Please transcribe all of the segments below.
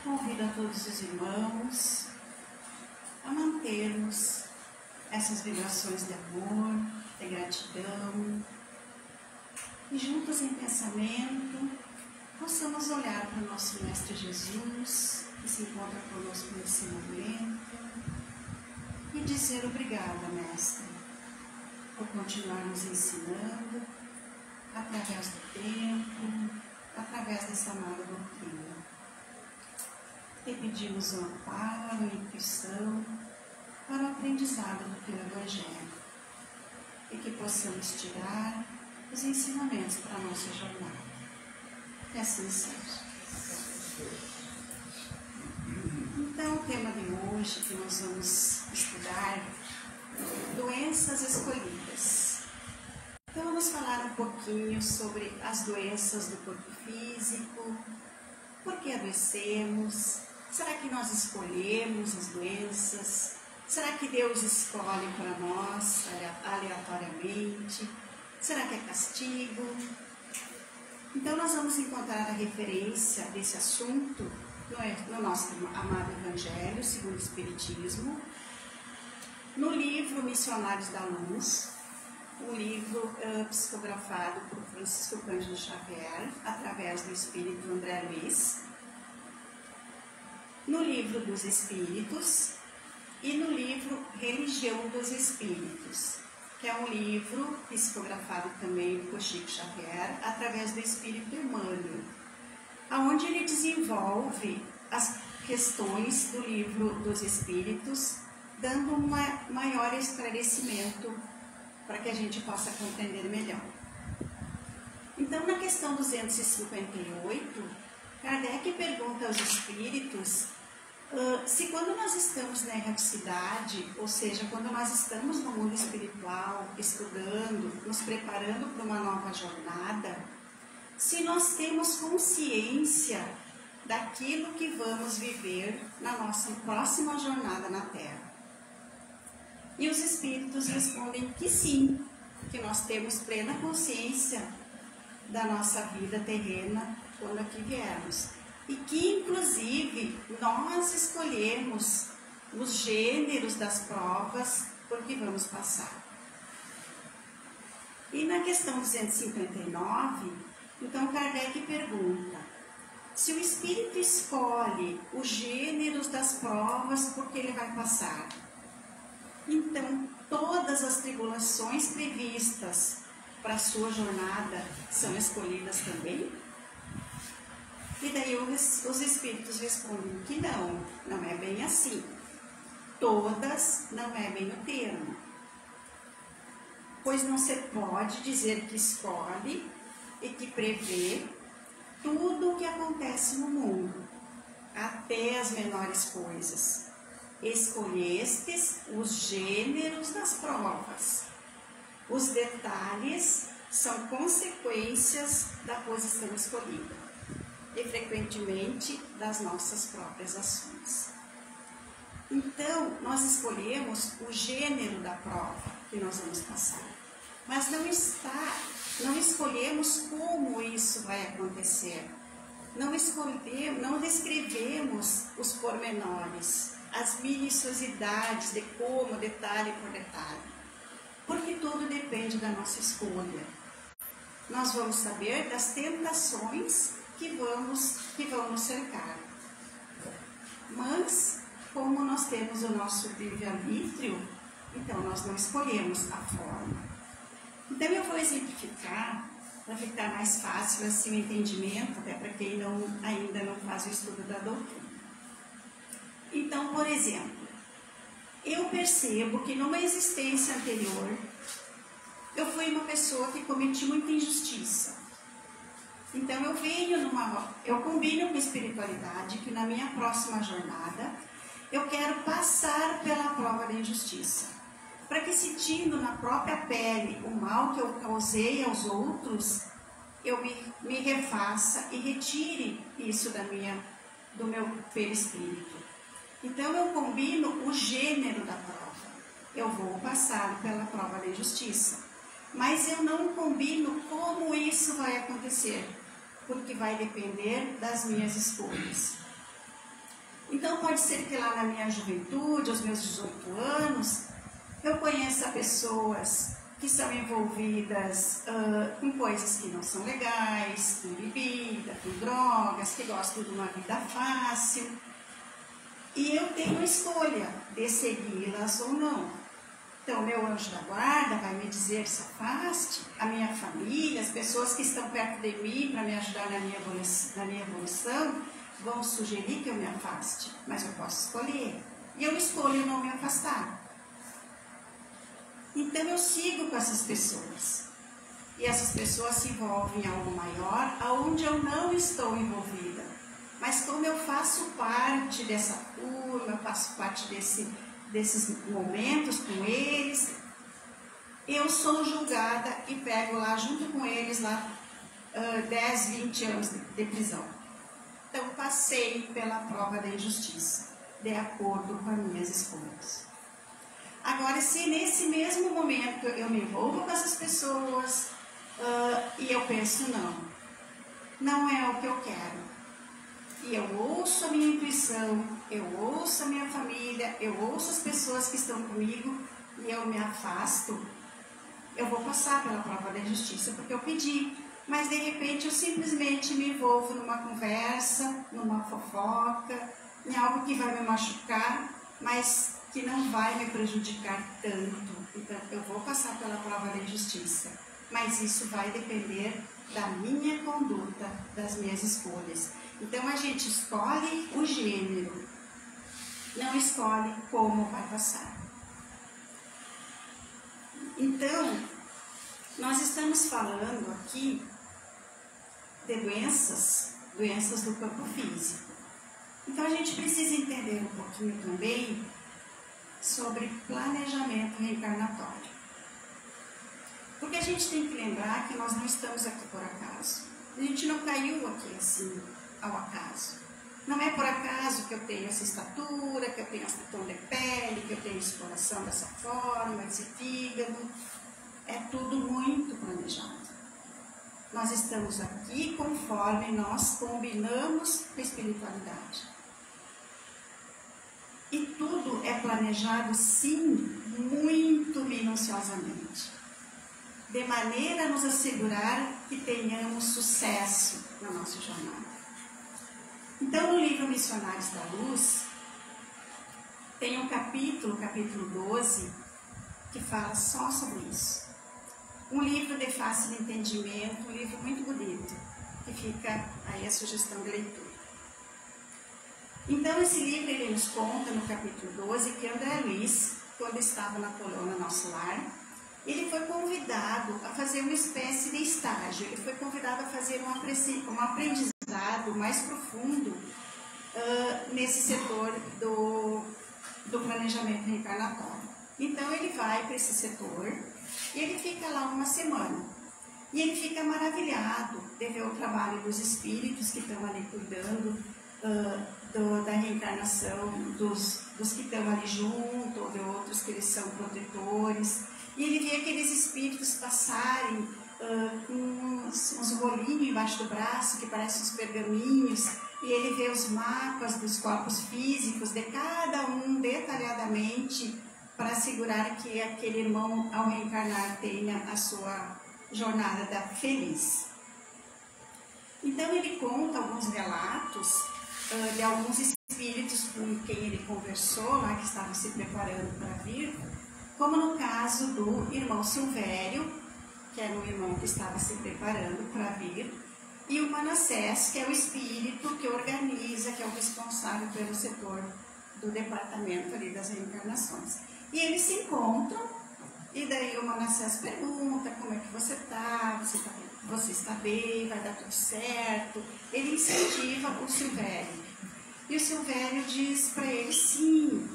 Convido a todos os irmãos a mantermos essas vibrações de amor, de gratidão, e juntos em pensamento possamos olhar para o nosso Mestre Jesus, que se encontra conosco nesse momento, e dizer obrigada, Mestre, por continuar nos ensinando através do tempo, através dessa amada doutrina. Te pedimos um amparo, uma intuição para o aprendizado do teu Evangelho e que possamos tirar os ensinamentos para a nossa jornada. Que assim seja. Então, o tema de hoje que nós vamos estudar, doenças escolhidas. Então, vamos falar um pouquinho sobre as doenças do corpo físico, por que adoecemos, será que nós escolhemos as doenças? Será que Deus escolhe para nós aleatoriamente? Será que é castigo? Então, nós vamos encontrar a referência desse assunto no nosso amado Evangelho, segundo o Espiritismo, no livro Missionários da Luz, um livro psicografado por Francisco Cândido Xavier, através do Espírito André Luiz, no livro dos Espíritos e no livro Religião dos Espíritos, que é um livro psicografado também por Chico Xavier, através do Espírito Emmanuel, onde ele desenvolve as questões do livro dos Espíritos, dando um maior esclarecimento para que a gente possa compreender melhor. Então, na questão 258, Kardec pergunta aos Espíritos se quando nós estamos na erraticidade, ou seja, quando nós estamos no mundo espiritual, estudando, nos preparando para uma nova jornada, se nós temos consciência daquilo que vamos viver na nossa próxima jornada na Terra. E os Espíritos respondem que sim, que nós temos plena consciência da nossa vida terrena quando aqui viermos. E que, inclusive, nós escolhemos os gêneros das provas por que vamos passar. E na questão 259, então Kardec pergunta se o Espírito escolhe os gêneros das provas por que ele vai passar. Então, todas as tribulações previstas para a sua jornada são escolhidas também? E daí os Espíritos respondem que não é bem assim. Todas não é bem o termo. Pois não se pode dizer que escolhe e que prevê tudo o que acontece no mundo, até as menores coisas. Escolhestes os gêneros das provas. Os detalhes são consequências da posição escolhida e frequentemente das nossas próprias ações. Então, nós escolhemos o gênero da prova que nós vamos passar, mas não escolhemos como isso vai acontecer, não descrevemos os pormenores, as minuciosidades de como, detalhe por detalhe, porque tudo depende da nossa escolha. Nós vamos saber das tentações que vão nos cercar, mas como nós temos o nosso livre-arbítrio, então nós não escolhemos a forma. Então eu vou exemplificar para ficar mais fácil assim o entendimento, até para quem ainda não faz o estudo da doutrina. Então, por exemplo, eu percebo que numa existência anterior eu fui uma pessoa que cometi muita injustiça. Então eu combino com a espiritualidade que na minha próxima jornada eu quero passar pela prova da injustiça, para que, sentindo na própria pele o mal que eu causei aos outros, eu me refaça e retire isso do meu perispírito. Então eu combino o gênero da prova. Eu vou passar pela prova da injustiça, mas eu não combino como isso vai acontecer, porque vai depender das minhas escolhas. Então pode ser que lá na minha juventude, aos meus 18 anos, eu conheça pessoas que são envolvidas com coisas que não são legais, com bebida, com drogas, que gostam de uma vida fácil. E eu tenho a escolha de segui-las ou não. Então, meu anjo da guarda vai me dizer se afaste, a minha família, as pessoas que estão perto de mim para me ajudar na minha evolução, vão sugerir que eu me afaste, mas eu posso escolher. E eu escolho não me afastar. Então eu sigo com essas pessoas. E essas pessoas se envolvem em algo maior, aonde eu não estou envolvida. Mas como eu faço parte dessa turma, eu faço parte desses momentos com eles, eu sou julgada e pego lá junto com eles lá 10, 20 anos de prisão. Então passei pela prova da injustiça, de acordo com as minhas escolhas. Agora, se nesse mesmo momento eu me envolvo com essas pessoas e eu penso, não é o que eu quero, e eu ouço a minha intuição, eu ouço a minha família, eu ouço as pessoas que estão comigo e eu me afasto, eu vou passar pela prova da injustiça porque eu pedi, mas de repente eu simplesmente me envolvo numa conversa, numa fofoca, em algo que vai me machucar, mas que não vai me prejudicar tanto. Então, eu vou passar pela prova da injustiça, mas isso vai depender da minha conduta, das minhas escolhas. Então, a gente escolhe o gênero, não escolhe como vai passar. Então, nós estamos falando aqui de doenças do corpo físico. Então, a gente precisa entender um pouquinho também sobre planejamento reencarnatório. Porque a gente tem que lembrar que nós não estamos aqui por acaso. A gente não caiu aqui assim, ao acaso. Não é por acaso que eu tenho essa estatura, que eu tenho esse tom de pele, que eu tenho esse coração dessa forma, esse fígado. É tudo muito planejado. Nós estamos aqui conforme nós combinamos com a espiritualidade. E tudo é planejado, sim, muito minuciosamente, de maneira a nos assegurar que tenhamos sucesso na nossa jornada. Então, no livro Missionários da Luz, tem um capítulo 12, que fala só sobre isso. Um livro de fácil entendimento, um livro muito bonito, que fica aí a sugestão de leitura. Então, esse livro ele nos conta, no capítulo 12, que André Luiz, quando estava na colônia Nosso Lar, ele foi convidado a fazer uma espécie de estágio, ele foi convidado a fazer um aprendizado mais profundo nesse setor do planejamento reencarnatório. Então, ele vai para esse setor e ele fica lá uma semana. E ele fica maravilhado de ver o trabalho dos espíritos que estão ali cuidando da reencarnação, dos que estão ali junto, ou de outros que eles são protetores. E ele vê aqueles espíritos passarem com uns rolinhos embaixo do braço, que parecem uns pergaminhos, e ele vê os mapas dos corpos físicos de cada um detalhadamente, para assegurar que aquele irmão, ao reencarnar, tenha a sua jornada feliz. Então ele conta alguns relatos de alguns espíritos com quem ele conversou, lá que estavam se preparando para vir, como no caso do irmão Silvério, que era um irmão que estava se preparando para vir, e o Manassés, que é o espírito que organiza, que é o responsável pelo setor do departamento ali das reencarnações. E eles se encontram, e daí o Manassés pergunta como é que você está, você está bem, vai dar tudo certo. Ele incentiva o Silvério. E o Silvério diz para ele, sim,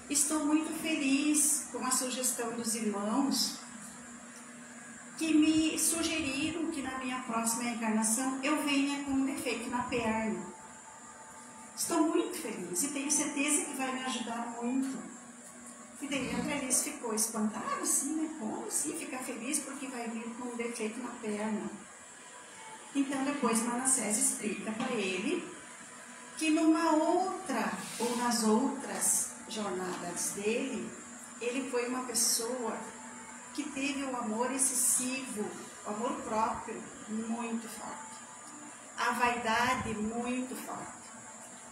estou muito feliz com a sugestão dos irmãos que me sugeriram que na minha próxima reencarnação eu venha com um defeito na perna. Estou muito feliz e tenho certeza que vai me ajudar muito. E daí André Luiz ficou espantado, sim, né? Como sim, ficar feliz porque vai vir com um defeito na perna. Então depois Manassés explica para ele que numa outra ou nas outras jornadas dele, ele foi uma pessoa que teve o amor excessivo, o amor próprio muito forte, a vaidade muito forte.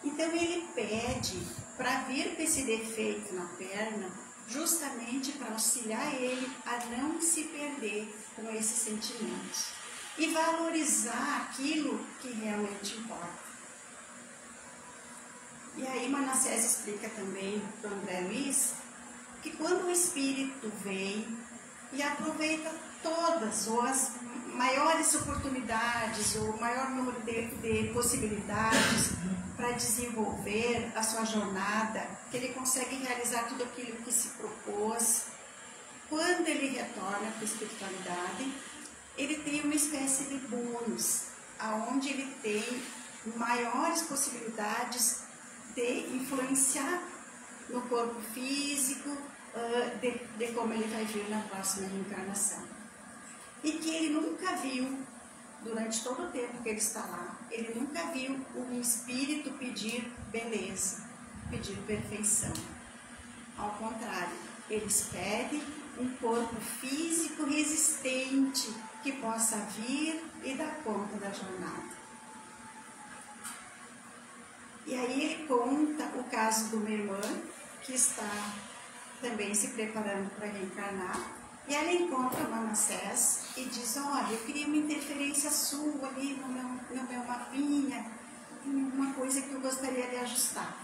Então ele pede para vir com esse defeito na perna, justamente para auxiliar ele a não se perder com esses sentimentos e valorizar aquilo que realmente importa. E aí Manassés explica também para o André Luiz que quando o Espírito vem e aproveita todas ou as maiores oportunidades ou o maior número de possibilidades para desenvolver a sua jornada, que ele consegue realizar tudo aquilo que se propôs, quando ele retorna para a espiritualidade, ele tem uma espécie de bônus, aonde ele tem maiores possibilidades de influenciar no corpo físico, de como ele vai vir na próxima reencarnação. E que ele nunca viu, durante todo o tempo que ele está lá, ele nunca viu um espírito pedir beleza, pedir perfeição. Ao contrário, eles pedem um corpo físico resistente, que possa vir e dar conta da jornada. E aí ele conta o caso de uma irmã que está também se preparando para reencarnar, e ela encontra Manassés e diz: olha, eu queria uma interferência sua ali no meu mapinha, uma coisa que eu gostaria de ajustar.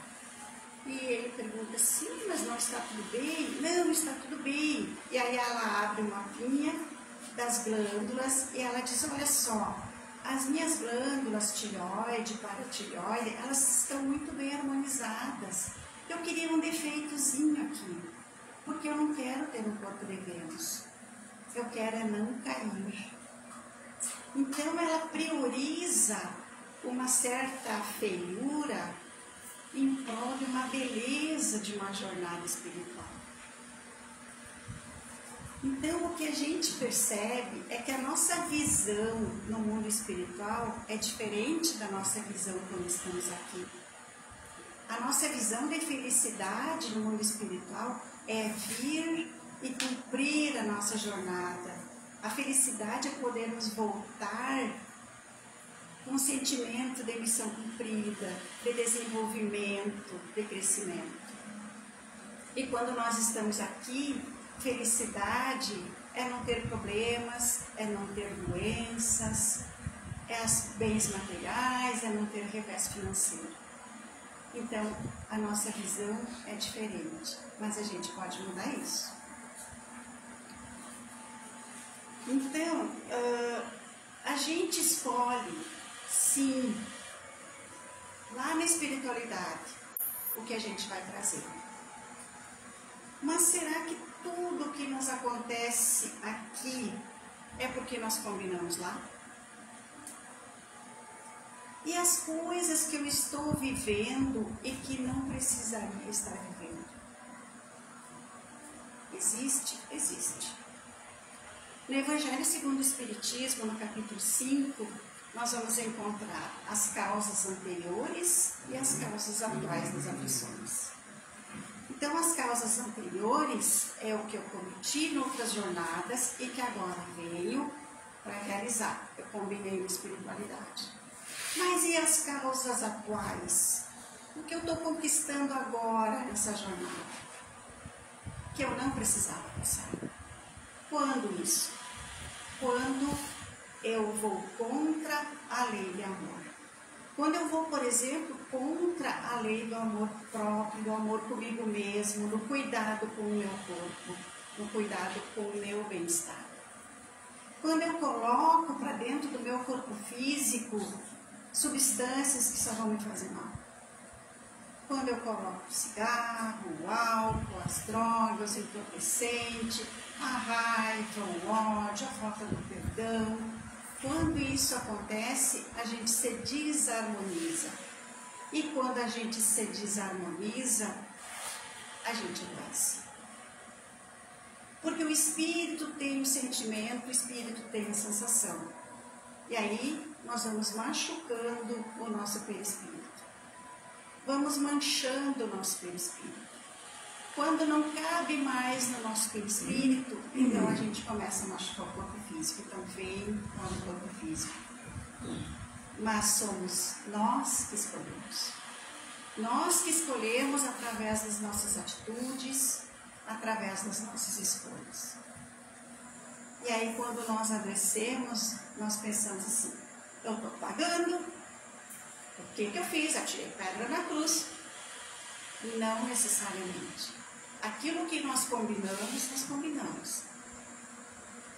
E ele pergunta: sim, mas não está tudo bem? Não, está tudo bem. E aí ela abre o mapinha das glândulas e ela diz: olha só, as minhas glândulas tireoide, paratireoide, elas estão muito bem harmonizadas. Eu queria um defeitozinho aqui, porque eu não quero ter um corpo de Vênus. Eu quero é não cair. Então ela prioriza uma certa feiura em prol de uma beleza de uma jornada espiritual. Então o que a gente percebe é que a nossa visão no mundo espiritual é diferente da nossa visão quando estamos aqui. A nossa visão de felicidade no mundo espiritual é vir e cumprir a nossa jornada. A felicidade é podermos voltar com um sentimento de missão cumprida, de desenvolvimento, de crescimento. E quando nós estamos aqui, felicidade é não ter problemas, é não ter doenças, é os bens materiais, é não ter revés financeiro. Então, a nossa visão é diferente, mas a gente pode mudar isso. Então, a gente escolhe, sim, lá na espiritualidade, o que a gente vai trazer. Mas será que tudo que nos acontece aqui é porque nós combinamos lá? E as coisas que eu estou vivendo e que não precisaria estar vivendo? Existe? Existe. No Evangelho segundo o Espiritismo, no capítulo 5, nós vamos encontrar as causas anteriores e as causas atuais das aflições. Então, as causas anteriores é o que eu cometi em outras jornadas e que agora venho para realizar. Eu combinei com espiritualidade. Mas e as causas atuais? O que eu estou conquistando agora nessa jornada? Que eu não precisava passar. Quando isso? Quando eu vou contra a lei de amor. Quando eu vou, por exemplo, contra a lei do amor próprio, do amor comigo mesmo, do cuidado com o meu corpo, do cuidado com o meu bem-estar. Quando eu coloco para dentro do meu corpo físico substâncias que só vão me fazer mal. Quando eu coloco o cigarro, o álcool, as drogas, o entorpecente, a raiva, o ódio, a falta do perdão. Quando isso acontece, a gente se desarmoniza. E quando a gente se desarmoniza, a gente adoece. Porque o espírito tem um sentimento, o espírito tem uma sensação. E aí nós vamos machucando o nosso perispírito. vamos manchando o nosso perispírito. Quando não cabe mais no nosso perispírito, então a gente começa a machucar o corpo físico. Então vem para o corpo físico. Mas somos nós que escolhemos. Nós que escolhemos através das nossas atitudes, através das nossas escolhas. E aí quando nós adoecemos, nós pensamos assim, eu estou pagando, o que eu fiz? Atirei pedra na cruz. Não necessariamente. Aquilo que nós combinamos.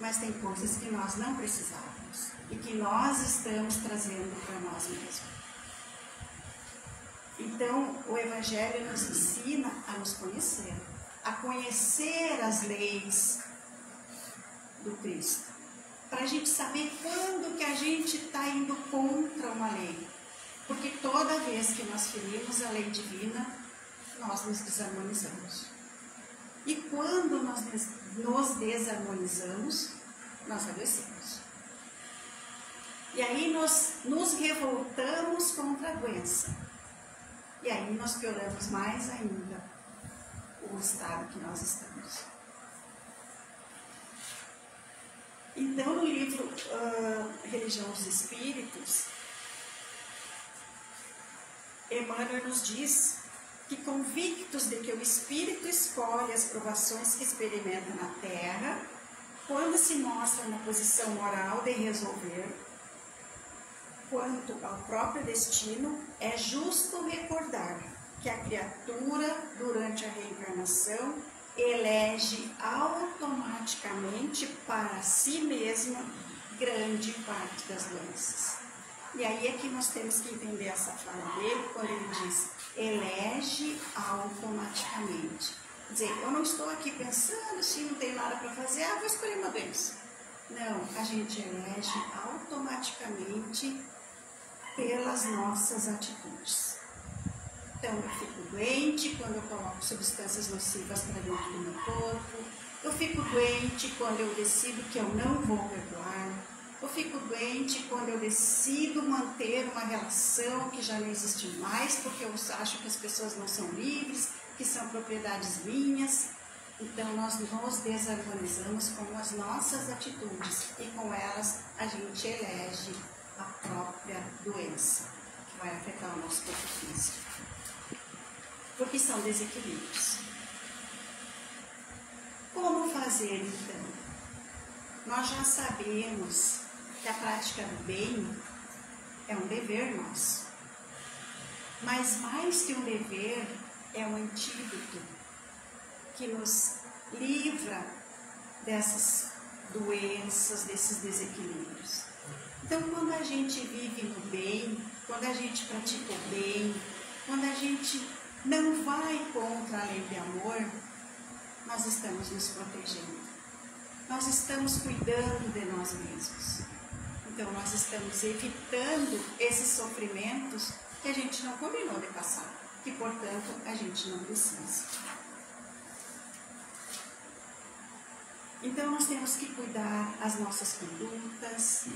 Mas tem coisas que nós não precisávamos e que nós estamos trazendo para nós mesmos. Então, o Evangelho nos ensina a nos conhecer, a conhecer as leis do Cristo, para a gente saber quando que a gente está indo contra uma lei. Porque toda vez que nós ferimos a lei divina, nós nos desarmonizamos. E quando nós nos desarmonizamos, nós adoecemos. E aí nós nos revoltamos contra a doença. E aí nós pioramos mais ainda o estado que nós estamos. Então, no livro Religião dos Espíritos, Emmanuel nos diz que, convictos de que o espírito escolhe as provações que experimenta na Terra, quando se mostra na posição moral de resolver quanto ao próprio destino, é justo recordar que a criatura, durante a reencarnação, elege automaticamente para si mesma grande parte das doenças. E aí é que nós temos que entender essa fala dele, quando ele diz, elege automaticamente. Quer dizer, eu não estou aqui pensando, se não tenho nada para fazer, vou escolher uma doença. Não, a gente elege automaticamente pelas nossas atitudes. Então, eu fico doente quando eu coloco substâncias nocivas para dentro do meu corpo, eu fico doente quando eu decido que eu não vou perdoar, eu fico doente quando eu decido manter uma relação que já não existe mais, porque eu acho que as pessoas não são livres, que são propriedades minhas. Então, nós nos desarmonizamos com as nossas atitudes e com elas a gente elege a própria doença, que vai afetar o nosso corpo físico. Porque são desequilíbrios. Como fazer, então? Nós já sabemos que a prática do bem é um dever nosso. Mas mais que um dever, é um antídoto que nos livra dessas doenças, desses desequilíbrios. Então, quando a gente vive no bem, quando a gente pratica o bem, quando a gente não vai contra a lei de amor, nós estamos nos protegendo. Nós estamos cuidando de nós mesmos. Então, nós estamos evitando esses sofrimentos que a gente não combinou de passar, que, portanto, a gente não precisa. Então, nós temos que cuidar as nossas condutas,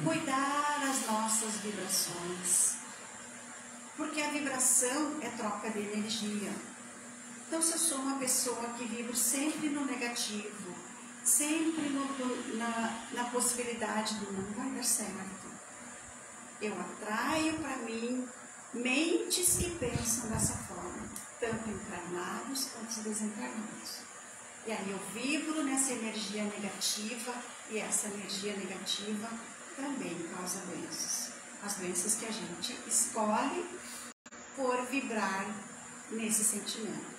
cuidar as nossas vibrações, porque a vibração é troca de energia. Então, se eu sou uma pessoa que vibra sempre no negativo, sempre na possibilidade do não vai dar certo, eu atraio para mim mentes que pensam dessa forma, tanto encarnados quanto desencarnados. E aí eu vibro nessa energia negativa, e essa energia negativa também causa doenças. As doenças que a gente escolhe por vibrar nesse sentimento,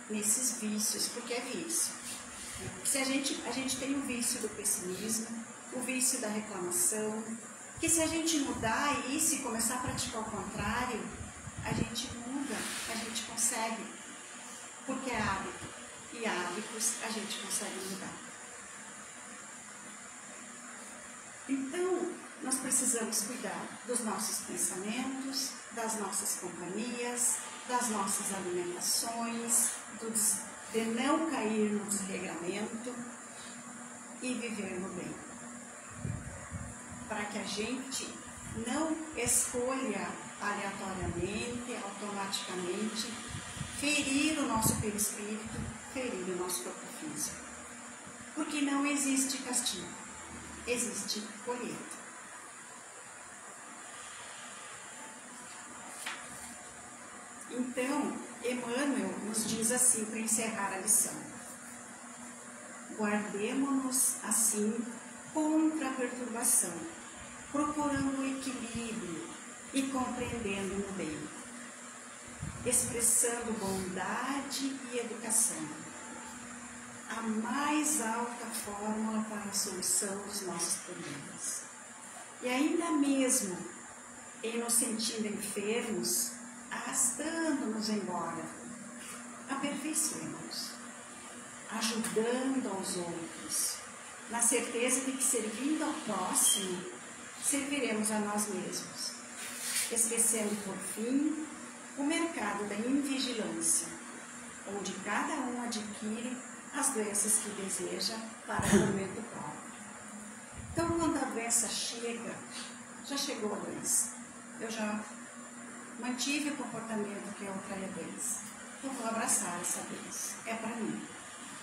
nesses vícios, porque é vício. Se a gente tem o vício do pessimismo, o vício da reclamação, que se a gente mudar isso e começar a praticar o contrário, a gente muda, a gente consegue, porque é hábito. E hábitos a gente consegue mudar. Então, nós precisamos cuidar dos nossos pensamentos, das nossas companhias, das nossas alimentações, de não cair no desregramento e viver no bem. Para que a gente não escolha aleatoriamente, automaticamente, ferir o nosso perispírito, ferir o nosso corpo físico. Porque não existe castigo, existe colheita. Então, Emmanuel nos diz assim, para encerrar a lição: guardemo-nos assim contra a perturbação, procurando o equilíbrio e compreendendo o bem, expressando bondade e educação, a mais alta fórmula para a solução dos nossos problemas. E ainda mesmo em nos sentindo enfermos, arrastando-nos embora, aperfeiçoemos, ajudando aos outros, na certeza de que, servindo ao próximo, serviremos a nós mesmos, esquecendo, por fim, o mercado da invigilância, onde cada um adquire as doenças que deseja para tormento próprio. Então, quando a doença chega, já chegou a doença. Eu já mantive o comportamento que eu traía a doença. Eu vou abraçar essa doença. É para mim.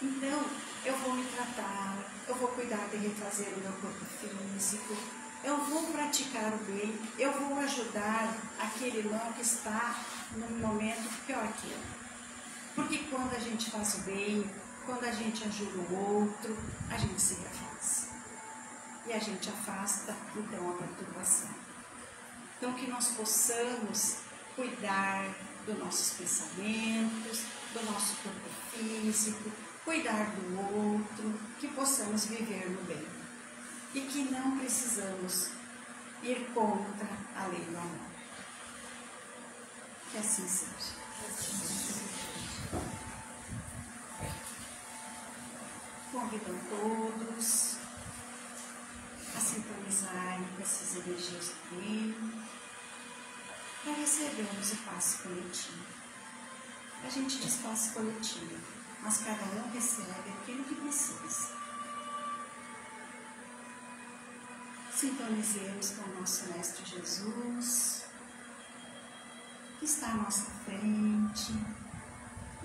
Então, eu vou me tratar, eu vou cuidar de refazer o meu corpo físico, eu vou praticar o bem, eu vou ajudar aquele irmão que está num momento pior que eu. Porque quando a gente faz o bem, quando a gente ajuda o outro, a gente se refaz. E a gente afasta, então, a perturbação. Então, que nós possamos cuidar dos nossos pensamentos, do nosso corpo físico, cuidar do outro, que possamos viver no bem. E que não precisamos ir contra a lei do amor. Que assim seja. Convido todos a sintonizarem com essas energias do bem, para recebermos o passe coletivo. A gente diz passe coletivo, mas cada um recebe aquilo que precisa. Sintonizemos com o nosso Mestre Jesus, que está à nossa frente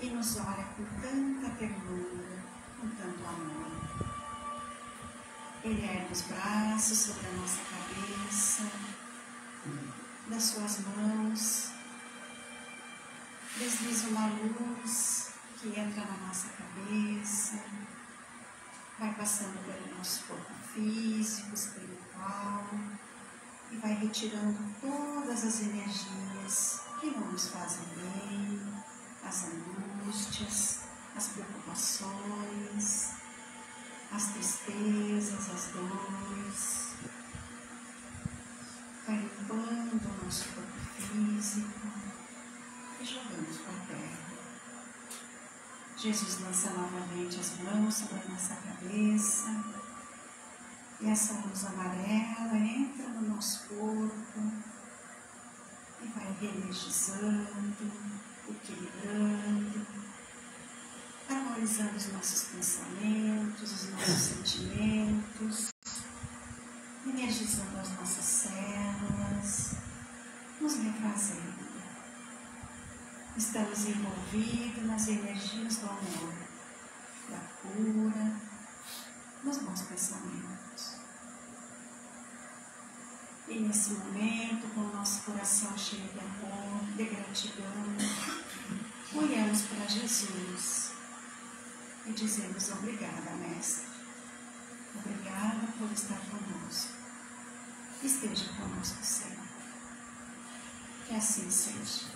e nos olha com tanta ternura, com tanto amor. Ele ergue os braços sobre a nossa cabeça, das suas mãos, desliza uma luz que entra na nossa cabeça, vai passando pelo nosso corpo físico, espiritual, e vai retirando todas as energias que não nos fazem bem, as angústias, as preocupações, as tristezas, as dores. Vai limpando o nosso corpo físico e jogando para a terra. Jesus lança novamente as mãos sobre a nossa cabeça e essa luz amarela entra no nosso corpo e vai reenergizando, equilibrando, harmonizando os nossos pensamentos, os nossos sentimentos, energizando as nossas células, nos refazendo. Estamos envolvidos nas energias do amor, da cura, nos bons pensamentos. E nesse momento, com o nosso coração cheio de amor, de gratidão, olhamos para Jesus e dizemos: obrigada, Mestre. Obrigada por estar conosco. Esteja conosco sempre. Que assim seja.